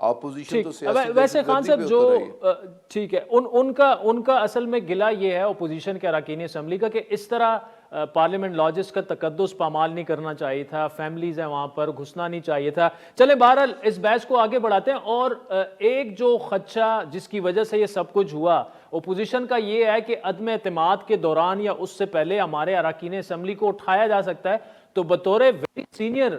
Opposition تو سیاسی ویسے خان دہشت گردی صاحب پہ اتر آئی ہے۔ ٹھیک ہے، ان کا اصل میں گلہ یہ ہے اپوزیشن کے اراکین اسمبلی کا کہ اس طرح پارلیمنٹ لاجز کا تقدس پامال نہیں کرنا چاہیے تھا، فیملیز ہیں وہاں پر، گھسنا نہیں چاہیے تھا۔ چلیں بہرحال اس بحث کو آگے بڑھاتے ہیں، اور ایک جو خدشہ جس کی وجہ سے یہ سب کچھ ہوا اپوزیشن کا یہ ہے کہ عدم اعتماد کے دوران یا اس سے پہلے ہمارے اراکین اسمبلی کو اٹھایا جا سکتا ہے، تو بطور very senior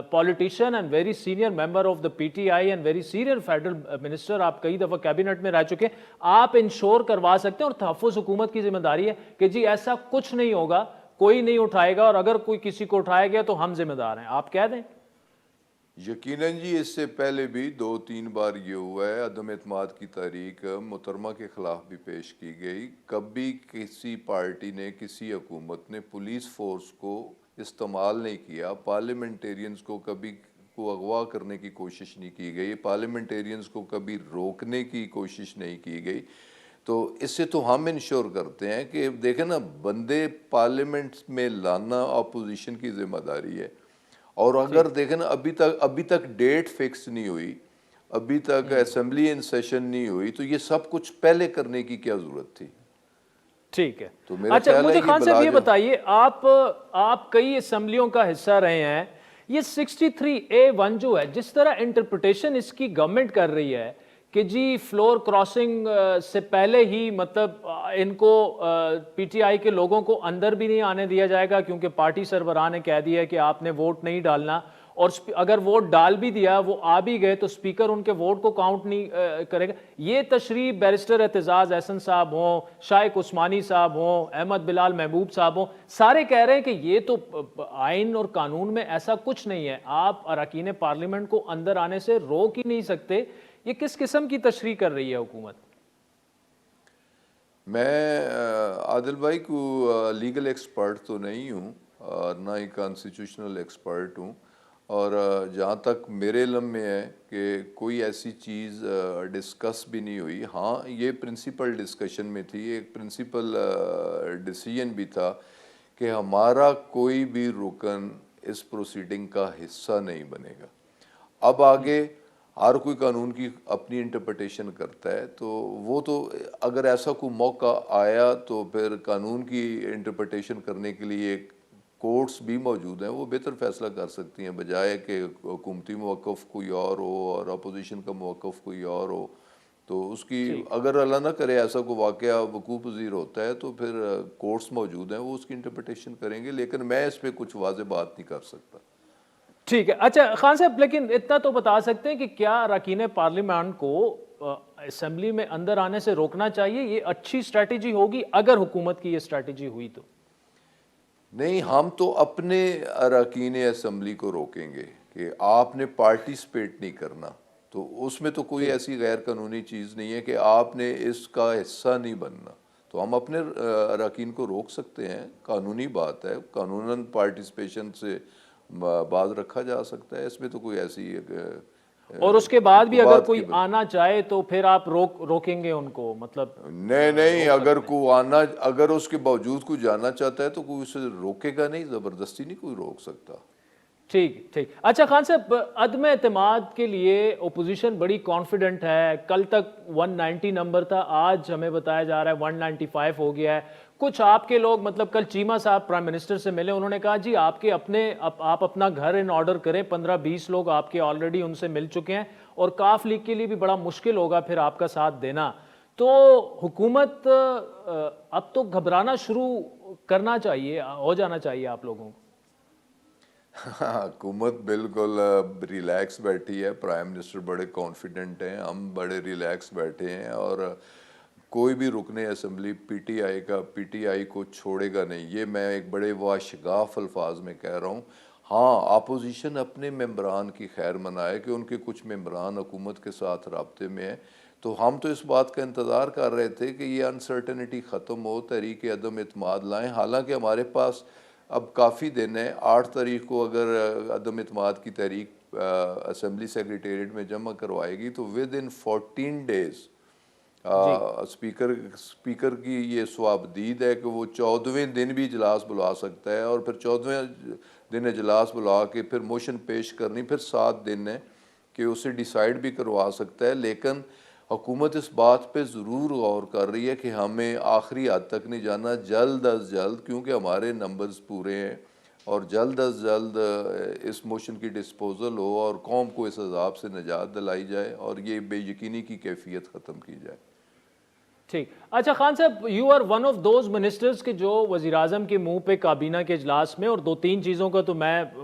politician and very senior member of the P T I and very senior federal minister, آپ کئی دفعہ کیبنٹ میں رہ چکے ہیں، آپ انشور کروا سکتے ہیں، اور تحفظ حکومت کی ذمہ داری ہے کہ جی ایسا کچھ نہیں ہوگا، کوئی نہیں اٹھائے گا، اور اگر کوئی کسی کو اٹھایا گیا تو ہم ذمہ دار ہیں، آپ کہہ دیں۔ یقیناً جی، اس سے پہلے بھی 2-3 بار یہ ہوا ہے، عدم اعتماد کی تحریک محترمہ کے خلاف بھی پیش کی گئی۔ کبھی کسی پارٹی نے، کسی حکومت نے پولیس فورس کو استعمال نہیں کیا، پارلیمنٹیرینز کو کبھی کو اغوا کرنے کی کوشش نہیں کی گئی، پارلیمنٹیرینز کو کبھی روکنے کی کوشش نہیں کی گئی۔ تو اس سے تو ہم انشور کرتے ہیں کہ دیکھیں نا، بندے پارلیمنٹ میں لانا اپوزیشن کی ذمہ داری ہے، اور اگر دیکھیں نا ابھی تک ڈیٹ فکس نہیں ہوئی، ابھی تک اسمبلی ان سیشن نہیں ہوئی، تو یہ سب کچھ پہلے کرنے کی کیا ضرورت تھی؟ ٹھیک ہے، تو میرا اچھا خیال ہے مجھے کہ خان صاحب یہ بلا بتائیے، آپ کئی اسمبلیوں کا حصہ رہے ہیں، یہ 63A1 جو ہے، جس طرح انٹرپریٹیشن اس کی گورنمنٹ کر رہی ہے کہ جی فلور کراسنگ سے پہلے ہی مطلب ان کو پی ٹی آئی کے لوگوں کو اندر بھی نہیں آنے دیا جائے گا، کیونکہ پارٹی سربراہ نے کہہ دیا ہے کہ آپ نے ووٹ نہیں ڈالنا، اور اگر ووٹ ڈال بھی دیا، وہ آ بھی گئے، تو سپیکر ان کے ووٹ کو کاؤنٹ نہیں کرے گا۔ یہ تشریح بیرسٹر اعتزاز احسن صاحب ہوں، شائق عثمانی صاحب ہوں، احمد بلال محبوب صاحب ہوں، سارے کہہ رہے ہیں کہ یہ تو آئین اور قانون میں ایسا کچھ نہیں ہے، آپ اراکین پارلیمنٹ کو اندر آنے سے روک ہی نہیں سکتے۔ یہ کس قسم کی تشریح کر رہی ہے حکومت؟ میں عادل بھائی کو لیگل ایکسپرٹ تو نہیں ہوں، اور نہ ہی کانسٹیٹیوشنل ایکسپرٹ ہوں، اور جہاں تک میرے علم میں ہے کہ کوئی ایسی چیز ڈسکس بھی نہیں ہوئی۔ ہاں، یہ پرنسپل ڈسکشن میں تھی، ایک پرنسپل ڈیسیجن بھی تھا کہ ہمارا کوئی بھی رکن اس پروسیڈنگ کا حصہ نہیں بنے گا۔ اب آگے ہر کوئی قانون کی اپنی انٹرپریٹیشن کرتا ہے، تو وہ تو اگر ایسا کوئی موقع آیا تو پھر قانون کی انٹرپریٹیشن کرنے کے لیے کورٹس بھی موجود ہیں، وہ بہتر فیصلہ کر سکتی ہیں، بجائے کہ حکومتی موقف کوئی اور ہو اور اپوزیشن کا موقف کوئی اور ہو۔ تو اس کی اگر اللہ نہ کرے ایسا کوئی واقعہ وقوع پذیر ہوتا ہے تو پھر کورٹس موجود ہیں، وہ اس کی انٹرپریٹیشن کریں گے، لیکن میں اس پہ کچھ واضح بات نہیں کر سکتا۔ ٹھیک ہے، اچھا خان صاحب، لیکن اتنا تو بتا سکتے ہیں کہ کیا اراکین پارلیمنٹ کو اسمبلی میں اندر آنے سے روکنا چاہیے؟ یہ اچھی اسٹریٹجی ہوگی اگر حکومت کی یہ اسٹریٹجی ہوئی تو؟ نہیں، ہم تو اپنے اراکین اسمبلی کو روکیں گے کہ آپ نے پارٹیسپیٹ نہیں کرنا، تو اس میں تو کوئی ایسی غیر قانونی چیز نہیں ہے کہ آپ نے اس کا حصہ نہیں بننا، تو ہم اپنے اراکین کو روک سکتے ہیں، قانونی بات ہے، قانوناً پارٹیسپیشن سے باز رکھا جا سکتا ہے، اس میں تو کوئی ایسی اور اس کے بعد بھی اگر کوئی آنا چاہے تو پھر آپ روکیں گے ان کو؟ مطلب نہیں، اگر اس کے باوجود کوئی جانا چاہتا ہے تو کوئی اسے روکے گا نہیں، زبردستی نہیں کوئی روک سکتا۔ ٹھیک۔ اچھا خان صاحب، عدم اعتماد کے لیے اپوزیشن بڑی کانفیڈنٹ ہے، کل تک 190 نمبر تھا، آج ہمیں بتایا جا رہا ہے 195 ہو گیا ہے۔ کچھ آپ کے لوگ، مطلب کل چیمہ صاحب پرائم منسٹر سے ملے، انہوں نے کہا جی آپ اپنا گھر ان آرڈر کریں، 15-20 لوگ آپ کے آلریڈی ان سے مل چکے ہیں، اور کاف لیگ کے لیے بھی بڑا مشکل ہوگا پھر آپ کا ساتھ دینا۔ تو حکومت اب تو گھبرانا شروع کرنا چاہیے، ہو جانا چاہیے آپ لوگوں کو۔ حکومت بالکل ریلیکس بیٹھی ہے، پرائم منسٹر بڑے کانفیڈنٹ ہیں، ہم بڑے ریلیکس بیٹھے ہیں، اور کوئی بھی رکن اسمبلی پی ٹی آئی کو چھوڑے گا نہیں، یہ میں ایک بڑے واشگاف الفاظ میں کہہ رہا ہوں۔ ہاں، اپوزیشن اپنے ممبران کی خیر منائے کہ ان کے کچھ ممبران حکومت کے ساتھ رابطے میں ہیں، تو ہم تو اس بات کا انتظار کر رہے تھے کہ یہ انسرٹنٹی ختم ہو، تحریک عدم اعتماد لائیں، حالانکہ ہمارے پاس اب کافی دن ہے۔ 8 تاریخ کو اگر عدم اعتماد کی تحریک اسمبلی سیکریٹریٹ میں جمع کروائے گی تو within 14 days اسپیکر کی یہ صوابدید ہے کہ وہ 14ویں دن بھی اجلاس بلا سکتا ہے، اور پھر 14ویں دن اجلاس بلا کے پھر موشن پیش کرنی، پھر 7 دن ہے کہ اسے ڈیسائیڈ بھی کروا سکتا ہے، لیکن حکومت اس بات پہ ضرور غور کر رہی ہے کہ ہمیں آخری حد تک نہیں جانا، جلد از جلد، کیونکہ ہمارے نمبرز پورے ہیں، اور جلد از جلد اس موشن کی ڈسپوزل ہو اور قوم کو اس عذاب سے نجات دلائی جائے اور یہ بے یقینی کی کیفیت ختم کی جائے۔ ٹھیک، اچھا خان صاحب، you are one of those ministers کے جو وزیر اعظم کے منہ پہ کابینہ کے اجلاس میں، اور دو تین چیزوں کا تو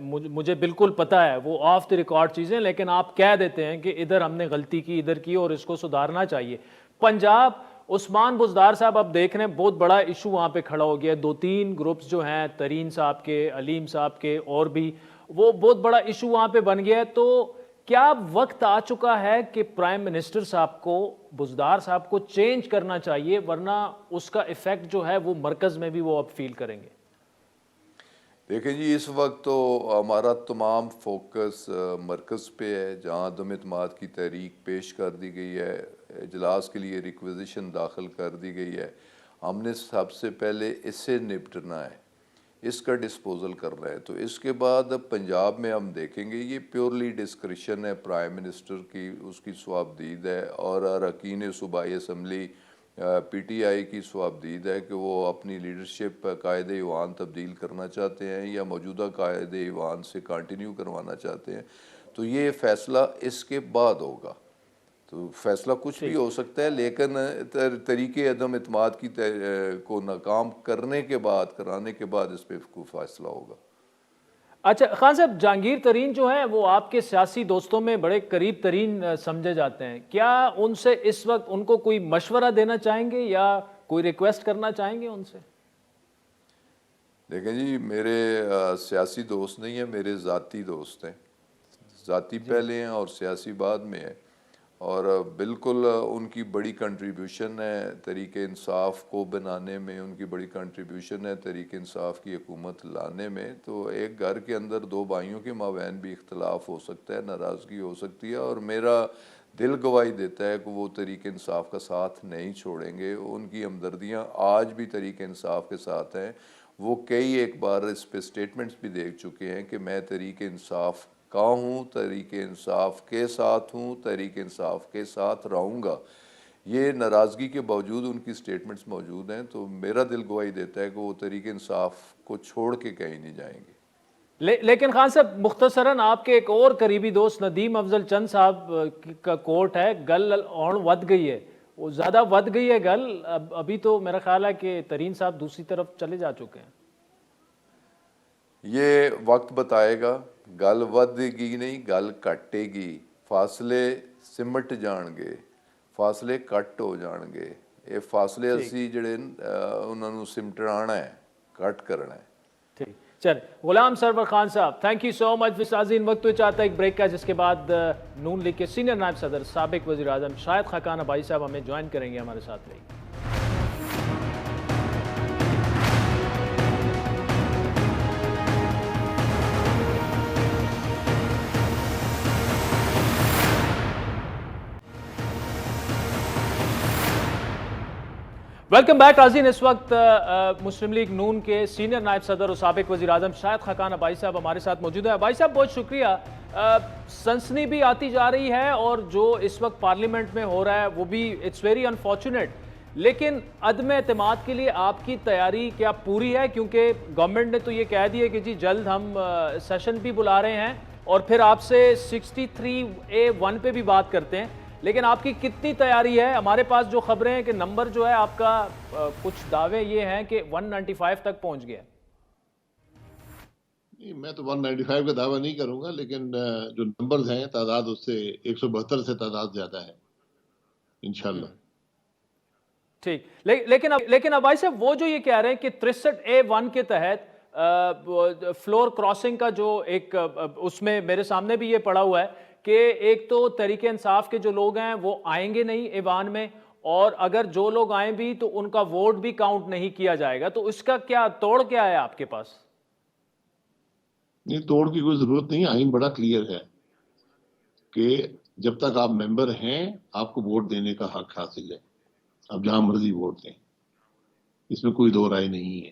مجھے بالکل پتہ ہے، وہ آف دی ریکارڈ چیزیں، لیکن آپ کہہ دیتے ہیں کہ ادھر ہم نے غلطی کی، ادھر کی، اور اس کو سدھارنا چاہیے۔ پنجاب، عثمان بزدار صاحب، اب دیکھ رہے ہیں بہت بڑا ایشو وہاں پہ کھڑا ہو گیا ہے، دو تین گروپس جو ہیں، ترین صاحب کے، علیم صاحب کے، اور بھی، وہ بہت بڑا ایشو وہاں پہ بن گیا ہے۔ تو کیا وقت آ چکا ہے کہ پرائم منسٹر صاحب کو، بزدار صاحب کو چینج کرنا چاہیے، ورنہ اس کا ایفیکٹ جو ہے وہ مرکز میں بھی وہ اب فیل کریں گے؟ دیکھیں جی، اس وقت تو ہمارا تمام فوکس مرکز پہ ہے، جہاں عدم اعتماد کی تحریک پیش کر دی گئی ہے، اجلاس کے لیے ریکویزیشن داخل کر دی گئی ہے۔ ہم نے سب سے پہلے اس سے نپٹنا ہے، اس کا ڈسپوزل کرنا ہے۔ تو اس کے بعد پنجاب میں ہم دیکھیں گے، یہ پیورلی ڈسکریشن ہے پرائم منسٹر کی، اس کی صوابدید ہے، اور اراکین صوبائی اسمبلی پی ٹی آئی کی صوابدید ہے کہ وہ اپنی لیڈرشپ قائد ایوان تبدیل کرنا چاہتے ہیں یا موجودہ قائد ایوان سے کنٹینیو کروانا چاہتے ہیں۔ تو یہ فیصلہ اس کے بعد ہوگا، تو فیصلہ کچھ بھی ہو سکتا ہے، لیکن طریقے عدم اعتماد کی کو ناکام کرانے کے بعد اس پہ کوئی فیصلہ ہوگا۔ اچھا خان صاحب، جہانگیر ترین جو ہیں وہ آپ کے سیاسی دوستوں میں بڑے قریب ترین سمجھے جاتے ہیں، کیا ان سے اس وقت ان کو کوئی مشورہ دینا چاہیں گے یا کوئی ریکویسٹ کرنا چاہیں گے ان سے؟ دیکھیں جی، میرے سیاسی دوست نہیں ہیں، میرے ذاتی دوست ہیں، ذاتی پہلے ہیں اور سیاسی بعد میں ہے، اور بالکل ان کی بڑی کنٹریبیوشن ہے تحریک انصاف کو بنانے میں، ان کی بڑی کنٹریبیوشن ہے تحریک انصاف کی حکومت لانے میں۔ تو ایک گھر کے اندر دو بھائیوں کے مابین بھی اختلاف ہو سکتا ہے، ناراضگی ہو سکتی ہے، اور میرا دل گواہی دیتا ہے کہ وہ تحریک انصاف کا ساتھ نہیں چھوڑیں گے۔ ان کی ہمدردیاں آج بھی تحریک انصاف کے ساتھ ہیں۔ وہ کئی ایک بار اس پہ سٹیٹمنٹس بھی دیکھ چکے ہیں کہ میں تحریک انصاف کا ہوں، تحریک انصاف کے ساتھ ہوں، تحریک انصاف کے ساتھ رہوں گا۔ یہ ناراضگی کے باوجود ان کی سٹیٹمنٹس موجود ہیں، تو میرا دل گواہی دیتا ہے کہ وہ تحریک انصاف کو چھوڑ کے کہیں نہیں جائیں گے۔ لیکن خان صاحب، مختصراً آپ کے ایک اور قریبی دوست ندیم افضل چند صاحب کا کوٹ ہے، گل اون ود گئی ہے، وہ زیادہ ود گئی ہے گل، ابھی تو میرا خیال ہے کہ ترین صاحب دوسری طرف چلے جا چکے ہیں۔ یہ وقت بتائے گا، گل ودے گی نہیں، گل کٹے گی، فاصلے سمٹ جان گے، فاصلے کٹ ہو جان گے۔ یہ فاصلے اسی جڑے انہوں نے سمٹانا ہے، کٹ کرنا ہے۔ ٹھیک، چل غلام سرور خان صاحب، تھینک یو سو مچ۔ عظیم وقت تو چاہتا ہے ایک بریک کا، جس کے بعد نون لیگ کے سینئر نائب صدر، سابق وزیر اعظم شاہد خاقان عباسی صاحب ہمیں جوائن کریں گے، ہمارے ساتھ رہیے۔ ویلکم بیک ناظرین، اس وقت مسلم لیگ نون کے سینئر نائب صدر اور سابق وزیر اعظم شاہد خاقان عباسی صاحب ہمارے ساتھ موجود ہیں۔ عباسی صاحب بہت شکریہ۔ سنسنی بھی آتی جا رہی ہے، اور جو اس وقت پارلیمنٹ میں ہو رہا ہے وہ بھی اٹس ویری انفارچونیٹ، لیکن عدم اعتماد کے لیے آپ کی تیاری کیا پوری ہے؟ کیونکہ گورنمنٹ نے تو یہ کہہ دیا کہ جی جلد ہم سیشن بھی بلا رہے ہیں، اور پھر آپ سے 63A1 پہ بھی بات کرتے ہیں، لیکن آپ کی کتنی تیاری ہے؟ ہمارے پاس جو خبریں ہیں کہ نمبر جو ہے آپ کا، کچھ دعوے یہ ہیں کہ 195 تک پہنچ گیا۔ نہیں، میں تو 195 کا دعویٰ نہیں کروں گا، لیکن جو نمبرز ہیں، تعداد اس سے 172 سے تعداد زیادہ ہے انشاءاللہ۔ ٹھیک، لیکن عباسی صاحب وہ جو یہ کہہ رہے ہیں کہ 63A1 کے تحت فلور کراسنگ کا جو ایک، اس میں میرے سامنے بھی یہ پڑا ہوا ہے کہ ایک تو تحریک انصاف کے جو لوگ ہیں وہ آئیں گے نہیں ایوان میں، اور اگر جو لوگ آئیں بھی تو ان کا ووٹ بھی کاؤنٹ نہیں کیا جائے گا، تو اس کا کیا توڑ کیا ہے آپ کے پاس؟ نہیں، توڑ کی کوئی ضرورت نہیں، آئین بڑا کلیئر ہے کہ جب تک آپ ممبر ہیں آپ کو ووٹ دینے کا حق حاصل ہے، آپ جہاں مرضی ووٹ دیں، اس میں کوئی دو رائے نہیں ہے۔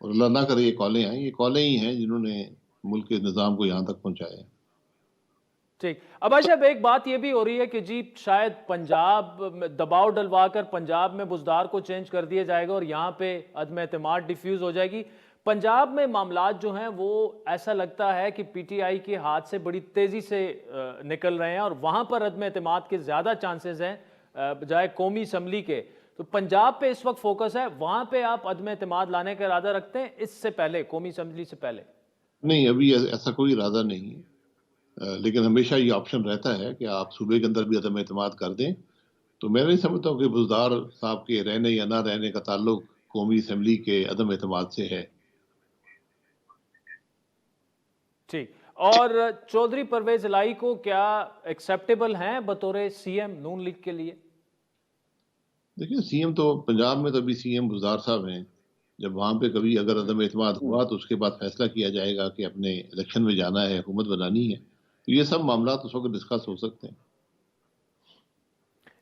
اور اللہ نہ کرے یہ کالیں آئیں، یہ کالیں ہی ہیں جنہوں نے ملک کے نظام کو یہاں تک پہنچایا ہے۔ ٹھیک، عباس صاحب ایک بات یہ بھی ہو رہی ہے کہ جی شاید پنجاب میں دباؤ ڈلوا کر پنجاب میں بزدار کو چینج کر دیا جائے گا اور یہاں پہ عدم اعتماد ڈیفیوز ہو جائے گی۔ پنجاب میں معاملات جو ہیں وہ ایسا لگتا ہے کہ پی ٹی آئی کے ہاتھ سے بڑی تیزی سے نکل رہے ہیں اور وہاں پر عدم اعتماد کے زیادہ چانسز ہیں بجائے قومی اسمبلی کے۔ تو پنجاب پہ اس وقت فوکس ہے، وہاں پہ آپ عدم اعتماد لانے کا ارادہ رکھتے ہیں اس سے پہلے، قومی اسمبلی سے پہلے؟ نہیں، ابھی ایسا کوئی ارادہ نہیں ہے، لیکن ہمیشہ یہ آپشن رہتا ہے کہ آپ صوبے کے اندر بھی عدم اعتماد کر دیں۔ تو میں نہیں سمجھتا ہوں کہ بزدار صاحب کے رہنے یا نہ رہنے کا تعلق قومی اسمبلی کے عدم اعتماد سے ہے۔ ٹھیک، اور چودھری پرویز الہی کو کیا ایکسیپٹیبل ہیں بطور سی ایم نون لیگ کے لیے؟ دیکھیں، سی ایم تو پنجاب میں تو ابھی سی ایم بزدار صاحب ہیں، جب وہاں پہ کبھی اگر عدم اعتماد ہوا تو اس کے بعد فیصلہ کیا جائے گا کہ اپنے الیکشن میں جانا ہے، حکومت بنانی ہے، تو یہ سب معاملات اس وقت ڈسکس ہو سکتے ہیں۔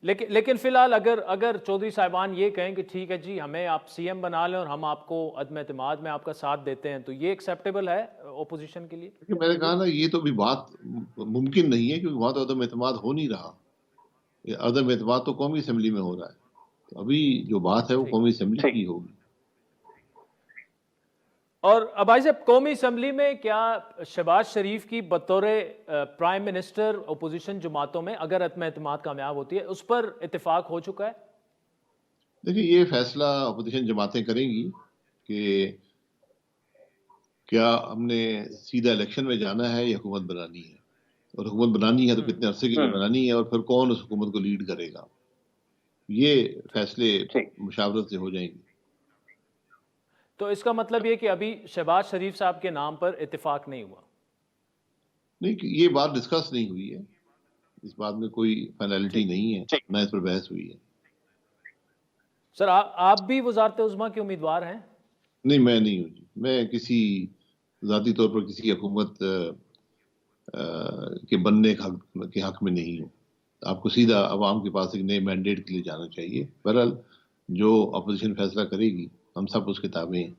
لیکن فی الحال اگر چودھری صاحبان یہ کہیں کہ ٹھیک ہے جی ہمیں آپ سی ایم بنا لیں اور ہم آپ کو عدم اعتماد میں آپ کا ساتھ دیتے ہیں، تو یہ ایکسیپٹیبل ہے اپوزیشن کے لیے؟ دیکھیں، میں نے کہا نا، یہ تو بھی بات ممکن نہیں ہے کیونکہ وہاں تو عدم اعتماد ہو نہیں رہا۔ یہ عدم اعتماد تو قومی اسمبلی میں ہو رہا ہے، تو ابھی جو بات ہے وہ قومی اسمبلی کی ہوگی۔ اور عباس صاحب قومی اسمبلی میں کیا شہباز شریف کی بطور پرائم منسٹر اپوزیشن جماعتوں میں اگر عدم اعتماد کامیاب ہوتی ہے اس پر اتفاق ہو چکا ہے؟ دیکھیں، یہ فیصلہ اپوزیشن جماعتیں کریں گی کہ کیا ہم نے سیدھا الیکشن میں جانا ہے یا حکومت بنانی ہے، اور حکومت بنانی ہے تو کتنے عرصے کے لیے بنانی ہے، اور پھر کون اس حکومت کو لیڈ کرے گا۔ یہ فیصلے مشاورت سے ہو جائیں گے۔ تو اس کا مطلب یہ کہ ابھی شہباز شریف صاحب کے نام پر اتفاق نہیں ہوا؟ نہیں، یہ بات ڈسکس نہیں ہوئی ہے، اس بات میں کوئی فائنلٹی نہیں ہے، نہ اس پر بحث ہوئی ہے۔ سر آپ بھی وزارت عظمیٰ کے امیدوار ہیں؟ نہیں، میں نہیں ہوں جی، میں کسی ذاتی طور پر کسی حکومت کے بننے کے حق میں نہیں ہوں۔ آپ کو سیدھا عوام کے پاس ایک نئے مینڈیٹ کے لیے جانا چاہیے۔ بہرحال جو اپوزیشن فیصلہ کرے گی ہم سب اس کے تابع ہیں۔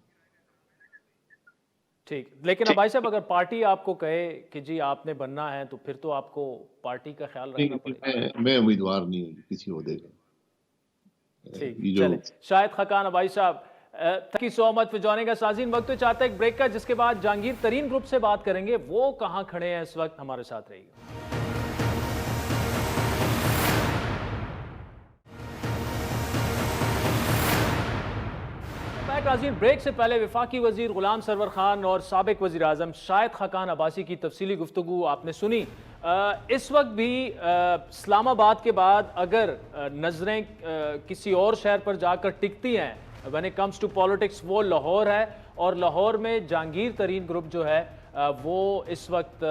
ٹھیک، لیکن عباس صاحب اگر پارٹی آپ کو کہے کہ جی آپ نے بننا ہے تو پھر تو آپ کو پارٹی کا خیال رکھنا پڑے گا۔ میں امیدوار نہیں ہوں کسی عہدے کا۔ ٹھیک، چلے شاہد خاقان عباس صاحب، thank you so much for joining اس۔ ناظرین وقت تو چاہتا ہے ایک بریک کا، جس کے بعد جہانگیر ترین گروپ سے بات کریں گے، وہ کہاں کھڑے ہیں اس وقت، ہمارے ساتھ رہیے گا۔ ناظرین بریک سے پہلے وفاقی وزیر غلام سرور خان اور سابق وزیر اعظم شاہد خاقان عباسی کی تفصیلی گفتگو آپ نے سنی۔ اس وقت بھی اسلام آباد کے بعد اگر نظریں کسی اور شہر پر جا کر ٹکتی ہیں when it comes to politics، وہ لاہور ہے، اور لاہور میں جہانگیر ترین گروپ جو ہے وہ اس وقت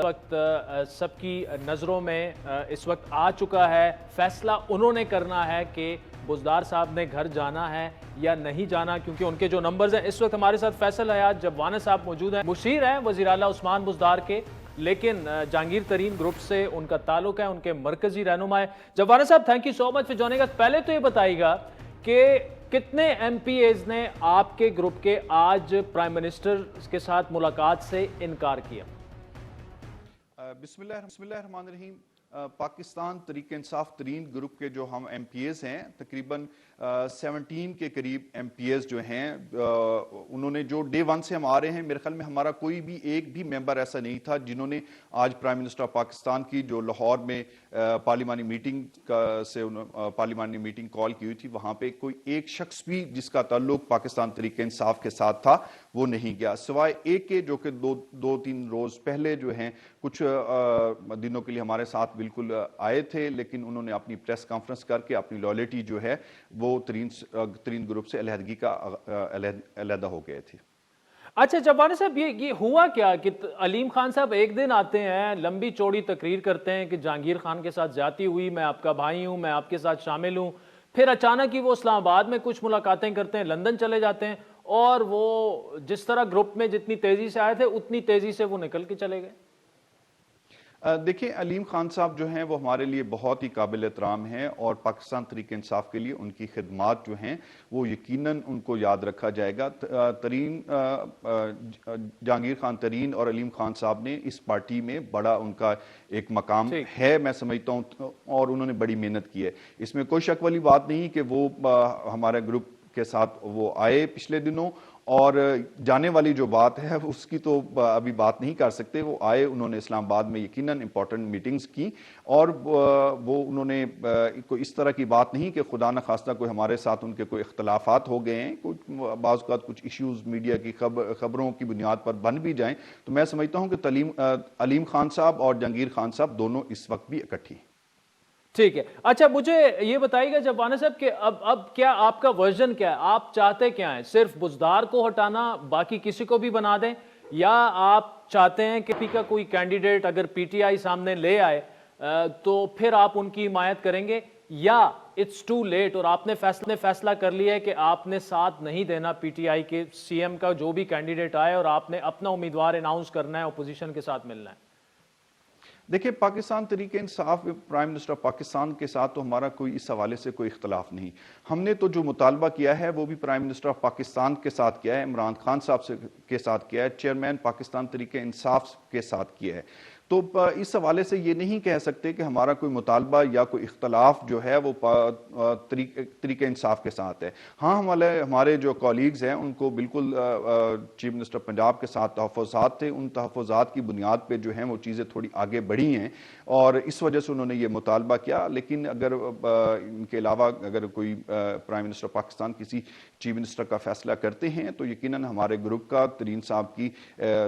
سب کی نظروں میں اس وقت آ چکا ہے۔ فیصلہ انہوں نے کرنا ہے کہ بزدار صاحب نے گھر جانا ہے یا نہیں جانا، کیونکہ ان کے جو نمبرز ہیں۔ اس وقت ہمارے ساتھ فیصل حیات جبوانہ صاحب موجود ہیں، مشیر ہیں وزیر اعلیٰ عثمان بزدار کے، لیکن جہانگیر ترین گروپ سے ان کا تعلق ہے، ان کے مرکزی رہنما ہے۔ جبوانہ صاحب thank you so much for joining اس۔ پہلے تو یہ بتائیے گا کہ کتنے ایم پی ایز نے آپ کے گروپ کے آج پرائم منسٹر کے ساتھ ملاقات سے انکار کیا؟ بسم اللہ الرحمن الرحیم۔ پاکستان تحریک انصاف ترین گروپ کے جو ہم ایم پی ایز ہیں، تقریباً 17 کے قریب ایم پی ایز جو ہیں، انہوں نے جو ڈے ون سے ہم آ رہے ہیں، میرے خیال میں ہمارا کوئی بھی ایک بھی ممبر ایسا نہیں تھا جنہوں نے آج پرائم منسٹر آف پاکستان کی جو لاہور میں پارلیمانی میٹنگ کال کی ہوئی تھی، وہاں پہ کوئی ایک شخص بھی جس کا تعلق پاکستان تحریک انصاف کے ساتھ تھا وہ نہیں گیا، سوائے ایک کے جو کہ دو تین روز پہلے جو ہیں کچھ دنوں کے لیے ہمارے ساتھ بالکل آئے تھے، لیکن انہوں نے اپنی پریس کانفرنس کر کے اپنی لائلٹی جو ہے وہ ترین گروپ سے علیحدگی کا علیحدہ ہو گئے تھے۔ اچھا جبوانہ صاحب، یہ ہوا کیا کہ علیم خان صاحب ایک دن آتے ہیں، لمبی چوڑی تقریر کرتے ہیں کہ جہانگیر خان کے ساتھ زیادتی ہوئی، میں آپ کا بھائی ہوں، میں آپ کے ساتھ شامل ہوں، پھر اچانک ہی وہ اسلام آباد میں کچھ ملاقاتیں کرتے ہیں، لندن چلے جاتے ہیں، اور وہ جس طرح گروپ میں جتنی تیزی سے آئے تھے اتنی تیزی سے وہ نکل کے چلے گئے؟ دیکھیں علیم خان صاحب جو ہیں وہ ہمارے لیے بہت ہی قابل احترام ہیں اور پاکستان تحریک انصاف کے لیے ان کی خدمات جو ہیں وہ یقیناً ان کو یاد رکھا جائے گا. جہانگیر خان ترین اور علیم خان صاحب نے اس پارٹی میں بڑا ان کا ایک مقام ہے میں سمجھتا ہوں اور انہوں نے بڑی محنت کی ہے. اس میں کوئی شک والی بات نہیں کہ وہ ہمارے گروپ کے ساتھ وہ آئے پچھلے دنوں اور جانے والی جو بات ہے اس کی تو ابھی بات نہیں کر سکتے. وہ آئے, انہوں نے اسلام آباد میں یقیناً امپورٹنٹ میٹنگز کی اور وہ انہوں نے کوئی اس طرح کی بات نہیں کہ خدا نخواستہ کوئی ہمارے ساتھ ان کے کوئی اختلافات ہو گئے ہیں, بعض اوقات کچھ ایشوز میڈیا کی خبروں کی بنیاد پر بن بھی جائیں. تو میں سمجھتا ہوں کہ علیم خان صاحب اور جہانگیر خان صاحب دونوں اس وقت بھی اکٹھے ہیں. ٹھیک ہے. اچھا مجھے یہ بتائیے گا جبانہ صاحب کہ اب کیا آپ کا ورژن کیا ہے, آپ چاہتے کیا ہیں, صرف بزدار کو ہٹانا باقی کسی کو بھی بنا دیں, یا آپ چاہتے ہیں کہ پی کا کوئی کینڈیڈیٹ اگر پی ٹی آئی سامنے لے آئے تو پھر آپ ان کی حمایت کریں گے, یا اٹس ٹو لیٹ اور آپ نے فیصلہ کر لیا ہے کہ آپ نے ساتھ نہیں دینا پی ٹی آئی کے سی ایم کا جو بھی کینڈیڈیٹ آئے اور آپ نے اپنا امیدوار اناؤنس کرنا ہے, اپوزیشن کے ساتھ ملنا ہے؟ دیکھیں پاکستان تحریک انصاف پرائم منسٹر پاکستان کے ساتھ تو ہمارا کوئی اس حوالے سے کوئی اختلاف نہیں. ہم نے تو جو مطالبہ کیا ہے وہ بھی پرائم منسٹر پاکستان کے ساتھ کیا ہے, عمران خان صاحب کے ساتھ کیا ہے, چیئرمین پاکستان تحریک انصاف کے ساتھ کیا ہے. تو اس حوالے سے یہ نہیں کہہ سکتے کہ ہمارا کوئی مطالبہ یا کوئی اختلاف جو ہے وہ تحریک انصاف کے ساتھ ہے. ہاں ہمارے جو کولیگز ہیں ان کو بالکل چیف منسٹر پنجاب کے ساتھ تحفظات تھے, ان تحفظات کی بنیاد پہ جو ہیں وہ چیزیں تھوڑی آگے بڑھی ہیں اور اس وجہ سے انہوں نے یہ مطالبہ کیا. لیکن اگر ان کے علاوہ اگر کوئی پرائم منسٹر پاکستان کسی چیف منسٹر کا فیصلہ کرتے ہیں تو یقیناً ہمارے گروپ کا ترین صاحب کی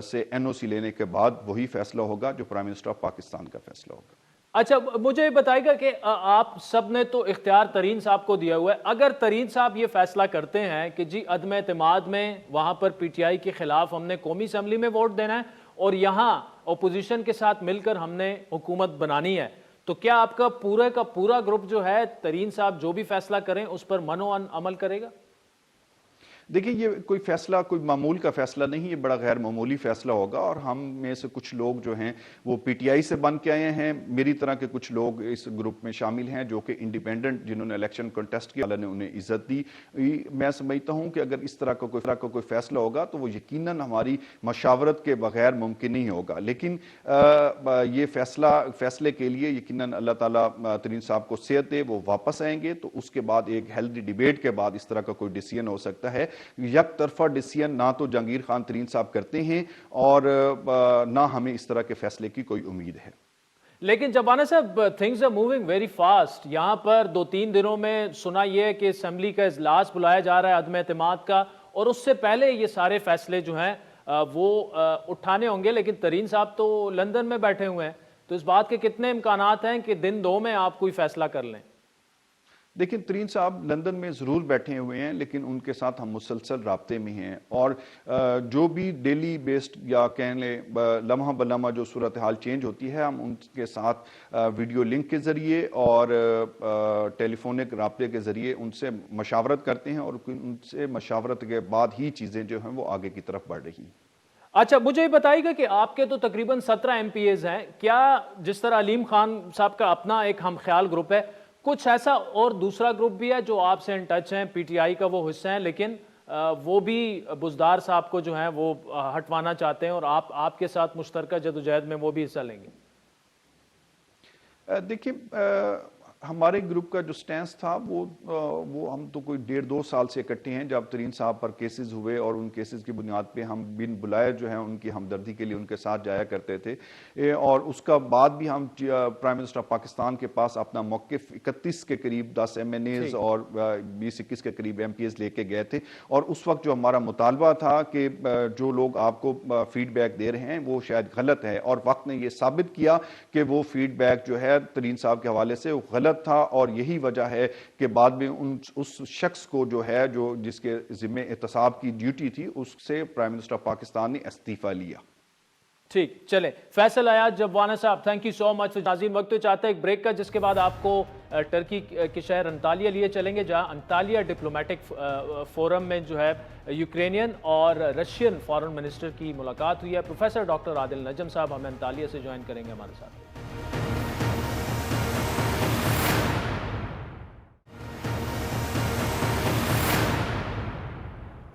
سے این او سی لینے کے بعد وہی فیصلہ ہوگا جو پرائم منسٹر آف پاکستان کا فیصلہ ہوگا. اچھا مجھے بتائے گا کہ آپ سب نے تو اختیار ترین صاحب کو دیا ہوا ہے, اگر ترین صاحب یہ فیصلہ کرتے ہیں کہ جی عدم اعتماد میں وہاں پر پی ٹی آئی کے خلاف ہم نے قومی اسمبلی میں ووٹ دینا ہے اور یہاں اپوزیشن کے ساتھ مل کر ہم نے حکومت بنانی ہے, تو کیا آپ کا پورا گروپ جو ہے ترین صاحب جو بھی فیصلہ کریں اس پر من و عمل کرے گا؟ دیکھیں یہ کوئی فیصلہ کوئی معمول کا فیصلہ نہیں, یہ بڑا غیر معمولی فیصلہ ہوگا اور ہم میں سے کچھ لوگ جو ہیں وہ پی ٹی آئی سے بن کے آئے ہیں, میری طرح کے کچھ لوگ اس گروپ میں شامل ہیں جو کہ انڈیپینڈنٹ جنہوں نے الیکشن کنٹیسٹ کیا, اللہ نے انہیں عزت دی. میں سمجھتا ہوں کہ اگر اس طرح کا کوئی فیصلہ ہوگا تو وہ یقیناً ہماری مشاورت کے بغیر ممکن نہیں ہوگا. لیکن یہ فیصلے کے لیے یقیناً اللہ تعالیٰ ترین صاحب کو صحت دے, وہ واپس آئیں گے تو اس کے بعد ایک ہیلدی ڈیبیٹ کے بعد اس طرح کا کوئی ڈیسیژن ہو سکتا ہے. یک طرفہ ڈیسیژن نہ تو جہانگیر خان ترین صاحب کرتے ہیں اور نہ ہمیں اس طرح کے فیصلے کی کوئی امید ہے. لیکن جبانہ صاحب things are moving very fast. یہاں پر 2-3 دنوں میں سنا یہ ہے کہ اسمبلی کا اجلاس بلایا جا رہا ہے عدم اعتماد کا, اور اس سے پہلے یہ سارے فیصلے جو ہیں وہ اٹھانے ہوں گے. لیکن ترین صاحب تو لندن میں بیٹھے ہوئے ہیں, تو اس بات کے کتنے امکانات ہیں کہ دن 2 میں آپ کوئی فیصلہ کر لیں؟ دیکھیں ترین صاحب لندن میں ضرور بیٹھے ہوئے ہیں لیکن ان کے ساتھ ہم مسلسل رابطے میں ہیں اور جو بھی ڈیلی بیسڈ یا کہہ لیں لمحہ بلمحہ جو صورتحال چینج ہوتی ہے ہم ان کے ساتھ ویڈیو لنک کے ذریعے اور ٹیلی فونک رابطے کے ذریعے ان سے مشاورت کرتے ہیں اور ان سے مشاورت کے بعد ہی چیزیں جو ہیں وہ آگے کی طرف بڑھ رہی ہیں. اچھا مجھے یہ بتائیے گا کہ آپ کے تو تقریباً 17 ایم پی ایز ہیں, کیا جس طرح علیم خان صاحب کا اپنا ایک ہم خیال گروپ ہے, کچھ ایسا اور دوسرا گروپ بھی ہے جو آپ سے ان ٹچ ہیں, پی ٹی آئی کا وہ حصہ ہیں لیکن وہ بھی بزدار صاحب کو جو ہیں وہ ہٹوانا چاہتے ہیں اور آپ کے ساتھ مشترکہ جدوجہد میں وہ بھی حصہ لیں گے؟ دیکھیں ہمارے گروپ کا جو سٹینس تھا وہ ہم تو کوئی 1.5-2 سال سے اکٹھے ہیں. جب ترین صاحب پر کیسز ہوئے اور ان کیسز کی بنیاد پہ ہم بن بلائے جو ہیں ان کی ہمدردی کے لیے ان کے ساتھ جایا کرتے تھے اور اس کا بعد بھی ہم پرائم منسٹر پاکستان کے پاس اپنا موقف 31 کے قریب 10 ایم این ایز اور 20-21 کے قریب ایم پی ایز لے کے گئے تھے اور اس وقت جو ہمارا مطالبہ تھا کہ جو لوگ آپ کو فیڈ بیک دے رہے ہیں وہ شاید غلط ہے اور وقت نے یہ ثابت کیا کہ وہ فیڈ بیک جو ہے ترین صاحب کے حوالے سے غلط تھا اور یہی وجہ ہے کہ بعد میں اس شخص کو جو ہے جو جس کے ذمہ احتساب کی ڈیوٹی تھی اس سے پرائم منسٹر پاکستان نے استعفیٰ لیا. ٹھیک چلیں فیصل آیات جبوانہ صاحب تھینک یو سو مچ. ناظرین وقت تو چاہتا ہے ایک بریک کا جس کے بعد آپ کو ٹرکی کے شہر انطالیہ لیے چلیں گے جہاں انطالیہ ڈپلومیٹک فورم میں جو ہے یوکرینین اور رشین فارن منسٹر کی ملاقات ہوئی ہے. پروفیسر ڈاکٹر عادل نجم صاحب ہمیں انطالیہ سے جوائن کریں گے ہمارے ساتھ.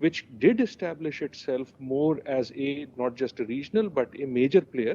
which did establish itself more as a not just a regional but a major player,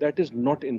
that is not in।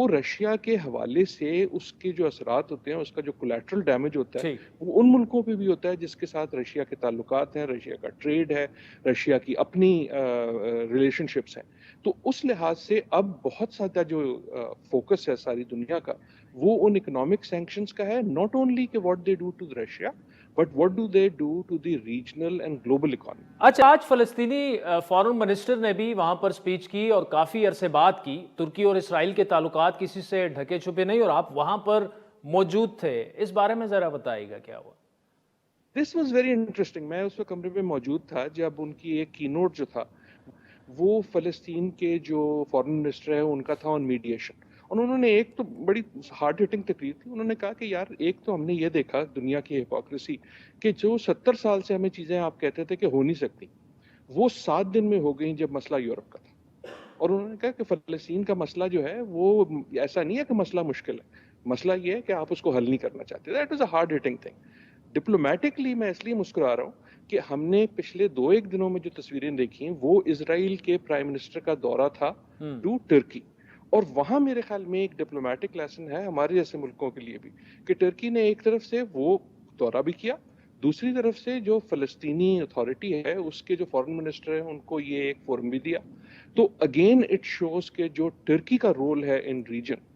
وہ رشیا کے حوالے سے اس کے جو اثرات ہوتے ہیں, اس کا جو کولیٹرل ڈیمیج ہوتا ہے, ٹھیک. وہ ان ملکوں پہ بھی ہوتا ہے جس کے ساتھ رشیا کے تعلقات ہیں, رشیا کا ٹریڈ ہے, رشیا کی اپنی ریلیشن شپس ہیں. تو اس لحاظ سے اب بہت زیادہ جو فوکس ہے ساری دنیا کا وہ ان اکنامک سینکشنز کا ہے, ناٹ اونلی کہ what they do to Russia but what do they do to the regional and global economy. اچھا, آج فلسطینی فارن منسٹر نے بھی وہاں پر سپیچ کی اور کافی عرصے بات کی. ترکی اور اسرائیل کے تعلقات کسی سے ڈھکے چھپے نہیں, اور آپ وہاں پر موجود تھے. اس بارے میں ذرا بتائیے گا کیا ہوا. This was very interesting. میں اس وقت کمرے میں موجود تھا جب ان کی ایک کی نوٹ جو تھا وہ فلسطین کے جو فارن منسٹر ہے ان کا تھا آن میڈیشن. اور انہوں نے ایک تو بڑی ہارڈ ہٹنگ تقریر تھی. انہوں نے کہا کہ یار ایک تو ہم نے یہ دیکھا دنیا کی ہپوکریسی کہ جو 70 سال سے ہمیں چیزیں آپ کہتے تھے کہ ہو نہیں سکتی, وہ 7 دن میں ہو گئیں جب مسئلہ یورپ کا تھا. اور انہوں نے کہا کہ فلسطین کا مسئلہ جو ہے وہ ایسا نہیں ہے کہ مسئلہ مشکل ہے, مسئلہ یہ ہے کہ آپ اس کو حل نہیں کرنا چاہتے. That was a hard hitting thing. Diplomatically میں اس لیے مسکرا رہا ہوں کہ ہم نے پچھلے 2-1 دنوں میں جو تصویریں دیکھی ہیں وہ اسرائیل کے پرائم منسٹر کا دورہ تھا ٹو ٹرکی, اور وہاں میرے خیال میں ایک ڈپلومیٹک لیسن ہے ہمارے جیسے ملکوں کے لیے بھی کہ ٹرکی نے ایک طرف سے وہ دورہ بھی کیا, دوسری طرف سے جو فلسطینی اتھارٹی ہے اس کے جو فارن منسٹر ہیں ان کو یہ ایک فورم بھی دیا. تو اگین اٹ شوز کہ جو ٹرکی کا رول ہے ان ریجن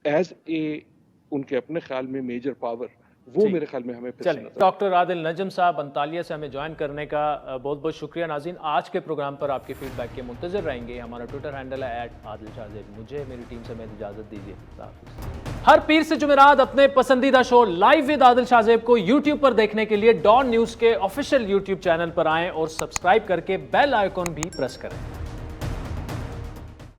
ایز اے ان کے اپنے خیال میں میجر پاور, وہ میرے خیال میں ہمیں چلیں. ڈاکٹر عادل نجم صاحب انطالیہ سے ہمیں جوائن کرنے کا بہت بہت شکریہ. ناظرین, آج کے پروگرام پر آپ کے فیڈ بیک کے منتظر رہیں گے. ہمارا ٹویٹر ہینڈل ہے @عادل. مجھے میری ٹیم سے اجازت دیجیے. ہر پیر سے جمعرات اپنے پسندیدہ شو لائیو ود عادل شاہ زیب کو یوٹیوب پر دیکھنے کے لیے ڈان نیوز کے آفیشیل یوٹیوب چینل پر آئیں اور سبسکرائب کر کے بیل آئیکن بھی پریس کریں.